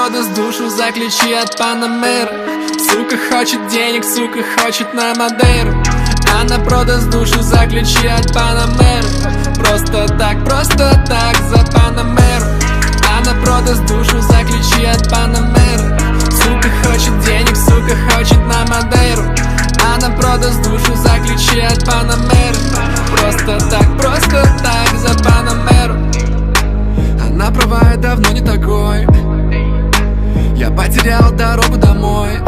продаст душу за ключи от Панамеры. Сука хочет денег, сука хочет на Мадейру. Она продаст душу за ключи от Панамеры. Просто так за Панамеру. Она продаст душу за ключи от Панамеры. Сука хочет денег, сука хочет на Мадейру. Она продаст душу за ключи от Панамеры. Просто так за Панамеру. Она права, я давно не такой. Я потерял дорогу домой.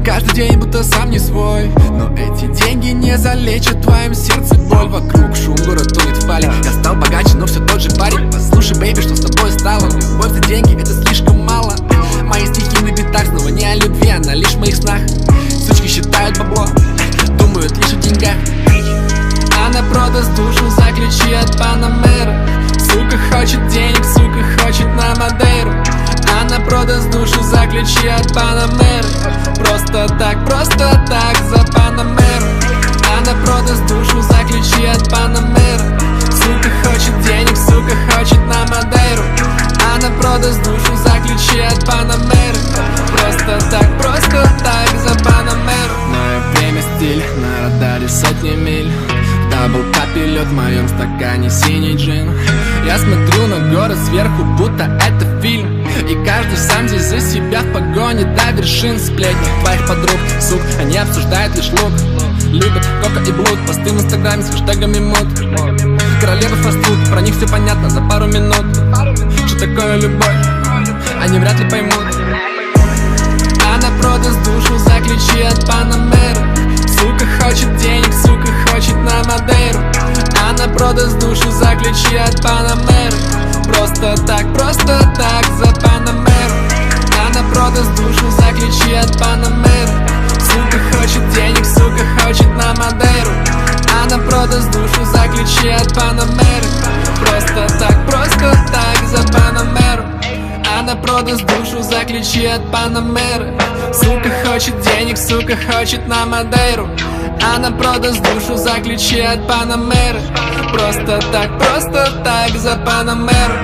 Каждый день будто сам не свой. Но эти деньги не залечат в твоем сердце боль. Вокруг шум, город тонет в пале. Я стал богаче, но все тот же парень. Послушай, бэйби, что с тобой стало? Любовь за деньги, это слишком мало. Мои стихи на битах снова не о любви, она лишь в моих снах. Сучки считают бабло, думают лишь о деньгах. Она продаст душу за ключи от Панамеры. Сука хочет денег, сука хочет на Мадейру. Она продаст душу за ключи от Панамеры. Просто так за Панамеру. Она продаст душу за ключи от Панамеры. Сука хочет денег, сука хочет на Мадейру. Она продаст душу за ключи от Панамеры. Просто так за Панамеру. Мое время стиль, на радаре сотни миль. Даблкапе лед в моем стакане синий джин. Я смотрю на город сверху, будто это фильм. И каждый сам здесь за себя в погоне до вершин. Сплетни твоих подруг, сук, они обсуждают лишь лук. Любят кока и блуд, посты в инстаграме с хэштегами мод. Королева фастфуд, про них все понятно за пару минут. Что такое любовь, они вряд ли поймут. Она продаст душу за ключи от Панамеры. Сука хочет денег, сука хочет на Мадейру. Она продаст душу за ключи от Панамеры. Просто так за Панамеру. Она продаст душу за ключи от Панамеры. Сука хочет денег, сука хочет на Мадейру. Она продаст душу за ключи от Панамеры. Просто так за Панамеру. Она продаст душу за ключи от Панамеры. Сука хочет денег, сука хочет на Мадейру. Она продаст душу за ключи от Панамеры. Просто так за Панамеру.